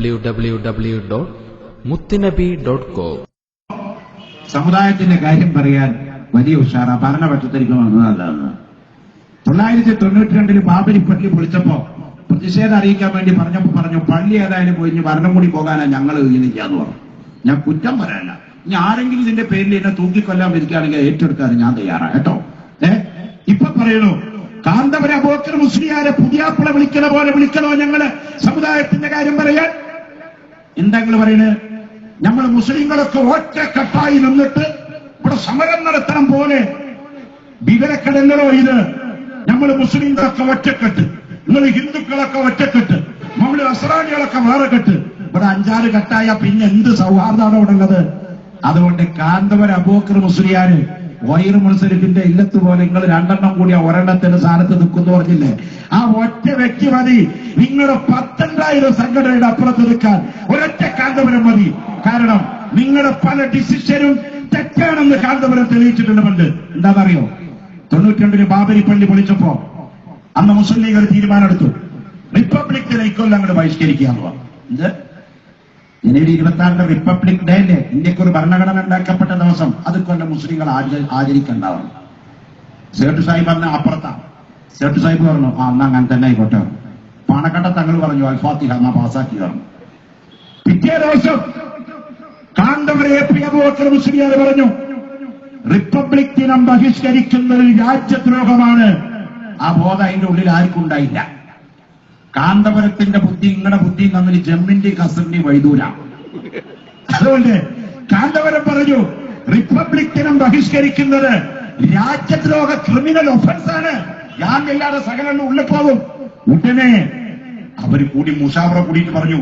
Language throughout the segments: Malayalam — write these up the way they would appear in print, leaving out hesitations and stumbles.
www.muttinabi.com. സമുദായത്തിന്റെ കാര്യം പറയാൻ വലിയ ഉഷാറ ഭരണപക്ഷത്തിലേക്ക് വന്നതല്ലെന്ന് 992 ബാബരി പള്ളി പൊളിച്ചപ്പോ പ്രതിഷേധം അറിയിക്കാൻ വേണ്ടി പറഞ്ഞു പള്ളി ഏതായാലും പോയി ഭരണം കൂടി പോകാനാ ഞങ്ങൾ ഇരിക്കാന്ന് പറഞ്ഞു. ഞാൻ കുറ്റം പറയാനല്ല, ഇനി ആരെങ്കിലും ഇതിന്റെ പേരിൽ എന്നെ തൂക്കിക്കൊല്ലാൻ വരികയാണെങ്കിൽ ഏറ്റെടുക്കാൻ ഞാൻ തയ്യാറാണ് കേട്ടോ. ഇപ്പൊ പറയണു കാന്തപുര അബൂബക്കർ മുസ്ലിയാരെ പുതിയാപ്പിള വിളിക്കണ പോലെ വിളിക്കണോ ഞങ്ങള് സമുദായത്തിന്റെ കാര്യം പറയാൻ? എന്താ നിങ്ങൾ പറയണേ? നമ്മൾ മുസ്ലിങ്ങളൊക്കെ ഒറ്റക്കെട്ടായി നിന്നിട്ട് ഇവിടെ സമരം നടത്തണം പോലെ വിവരക്കടല്ലോ ഇത്. നമ്മൾ മുസ്ലിങ്ങളൊക്കെ ഒറ്റക്കെട്ട്, നിങ്ങൾ ഹിന്ദുക്കളൊക്കെ ഒറ്റക്കെട്ട്, നമ്മൾ നസ്രാനികളൊക്കെ വേറെ കെട്ട്. ഇവിടെ 5-6 കെട്ടായ പിന്നെ എന്ത് സൗഹാർദ്ദമാണ് ഇവിടെ ഉള്ളത്? അതുകൊണ്ട് കാന്തപുര അബൂബക്കർ മുസ്ലിയാര് വൈർ മുൻസരിഫിന്റെ ഇല്ലത്ത് പോലെ നിങ്ങൾ 2 കൂടി ഒരെണ്ണത്തിന്റെ സ്ഥാനത്ത് നിൽക്കുന്നു പറഞ്ഞില്ലേ? ആ ഒറ്റ വ്യക്തി മതി നിങ്ങളുടെ 10,000 സംഘടനയുടെ അപ്പുറത്ത് നിൽക്കാൻ. ഒരൊറ്റ കാന്തപുരം മതി. കാരണം നിങ്ങളുടെ പല ഡിസിഷനും തെറ്റാണെന്ന് കാന്തപുരം തെളിയിച്ചിട്ടുണ്ട്. എന്താണെന്നറിയോ? 92 ബാബരി പള്ളി പൊളിച്ചപ്പോ അന്ന് മുസ്ലിം ലീഗ് ഒരു തീരുമാനമെടുത്തു, റിപ്പബ്ലിക് ദിനം ഇക്കൊല്ലം അങ്ങോട്ട് ബഹിഷ്കരിക്കുക എന്ന് പറഞ്ഞു. എന്ത്? ജനുവരി 26 റിപ്പബ്ലിക് ഡേ അല്ലേ? ഇന്ത്യക്ക് ഒരു ഭരണഘടന ഉണ്ടാക്കപ്പെട്ട ദിവസം. അത് കൊല്ലം മുസ്ലിങ്ങൾ ആചരിക്കണ്ടാവും. സേട്ട് സാഹിബ് പറഞ്ഞ അപ്പുറത്താണ്. സേട്ട് സാഹിബ് പറഞ്ഞു അന്ന് അങ്ങനെ തന്നെ ആയിക്കോട്ടെ. പാണക്കട്ട തങ്ങൾ പറഞ്ഞു അൽഫാത്തിഹ എന്നാ പാസാക്കി പറഞ്ഞു. പിറ്റേ ദിവസം കാന്തപുര അബൂബക്കർ മുസ്ലിയാർ പറഞ്ഞു റിപ്പബ്ലിക് ദിനം ബഹിഷ്കരിക്കുന്നത് രാജ്യദ്രോഹമാണ്. ആ ബോധം അതിന്റെ ഉള്ളിൽ ആർക്കും ഉണ്ടായില്ല. കാന്തപുരത്തിന്റെ ബുദ്ധി നിങ്ങളുടെ ബുദ്ധി തമ്മിൽ ജമ്മിന്റെ കസറിന്റെ വൈദൂര. അതുകൊണ്ട് കാന്തപുരം പറഞ്ഞു റിപ്പബ്ലിക് ദിനം ബഹിഷ്കരിക്കുന്നത് രാജ്യദ്രോഹ ക്രിമിനൽ ഒഫൻസാണ്. ഞാനില്ലാതെ സകലം ഉള്ളിപ്പോകും. ഉടനെ അവര് കൂടി മുഷാവറ കൂടിയിട്ട് പറഞ്ഞു,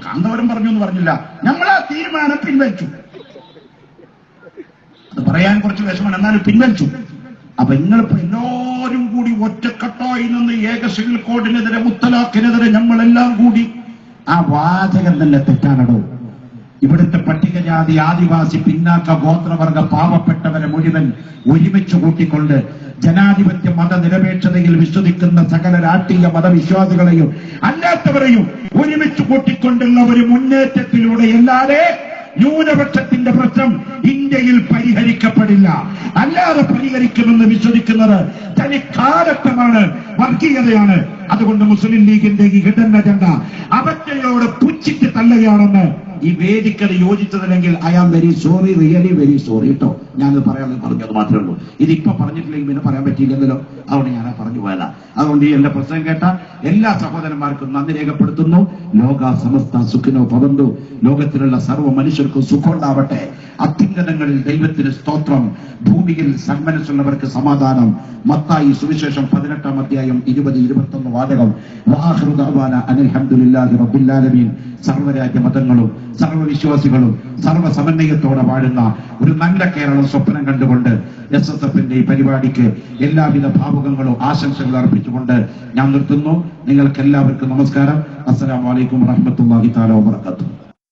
കാന്തപുരം പറഞ്ഞു എന്ന് പറഞ്ഞില്ല, നമ്മളാ തീരുമാനം പിൻവലിച്ചു. അത് പറയാൻ കുറച്ച് വിഷമമാണ്, എന്നാലും പിൻവലിച്ചു. അപ്പൊ നിങ്ങളിപ്പോ എല്ലാവരും കൂടി ഒറ്റക്കെട്ടായി നിന്ന് ഏക സിവിൽ കോഡിനെതിരെ മുത്തലാഖിനെതിരെ നമ്മളെല്ലാം കൂടി ആ വാചകം തന്നെ തെറ്റാണോ? ഇവിടുത്തെ പട്ടികജാതി ആദിവാസി പിന്നാക്ക ഗോത്രവർഗ പാവപ്പെട്ടവരെ മുഴുവൻ ഒരുമിച്ച് കൂട്ടിക്കൊണ്ട് ജനാധിപത്യ മതനിരപേക്ഷതയിൽ വിശ്വസിക്കുന്ന സകല രാഷ്ട്രീയ മതവിശ്വാസികളെയും അല്ലാത്തവരെയും ഒരുമിച്ച് കൂട്ടിക്കൊണ്ടുള്ള ഒരു മുന്നേറ്റത്തിലൂടെ അല്ലാതെ ന്യൂനപക്ഷത്തിന്റെ പ്രശ്നം ഇന്ത്യയിൽ പരിഹരിക്കപ്പെടില്ല. അല്ലാതെ പരിഹരിക്കുമെന്ന് വിശ്വസിക്കുന്നത് തനിക്കാലത്തമാണ്, വർഗീയതയാണ്. അതുകൊണ്ട് മുസ്ലിം ലീഗിന്റെ ഈ ഹിഡൻ അജണ്ട അവറ്റയോട് പുച്ഛിച്ച് തള്ളുകയാണെന്ന് ഈ വേദിക്കത് യോജിച്ചതില്ലെങ്കിൽ I am very sorry, really very sorry കേട്ടോ. ഞാനത് പറയാൻ പറഞ്ഞത് മാത്രമേ ഉള്ളൂ. ഇതിപ്പോ പറഞ്ഞിട്ടില്ലെങ്കിൽ പിന്നെ പറയാൻ പറ്റിയില്ലെങ്കിലോ, അതുകൊണ്ട് ഞാൻ പറഞ്ഞു പോയതാ. അതുകൊണ്ട് ഈ എന്റെ പ്രസംഗം കേട്ട എല്ലാ സഹോദരന്മാർക്കും നന്ദി രേഖപ്പെടുത്തുന്നു. ലോക സമസ്ത സുഖിനോ ഭവന്തു. ലോകത്തിലുള്ള സർവ്വ മനുഷ്യർക്കും സുഖമുണ്ടാവട്ടെ. അത്യുന്നതങ്ങളിൽ ദൈവത്തിന് സ്തോത്രം, ഭൂമിയിൽ സന്മനസ്സുള്ളവർക്ക് സമാധാനം. മത്തായി സുവിശേഷം 18-ാം അധ്യായം 20-21 വാചകം. വആഖിറു ദഅവാന അനിൽ ഹംദുലില്ലാഹി റബ്ബിൽ ആലമീൻ. സർവ്വരാജ്യ മതങ്ങളും സർവ്വവിശ്വാസികളും സർവ്വസമന്വയത്തോടെ വാഴുന്ന ഒരു നല്ല കേരളം സ്വപ്നം കണ്ടുകൊണ്ട് SSFന്റെ ഈ പരിപാടിക്ക് എല്ലാവിധ ഭാവുകങ്ങളും ആശംസകളും അർപ്പിച്ചുകൊണ്ട് ഞാൻ നിർത്തുന്നു. നിങ്ങൾക്ക് എല്ലാവർക്കും നമസ്കാരം. അസ്സലാമു അലൈക്കും വറഹ്മത്തുള്ളാഹി തആല വബറകാതുഹു.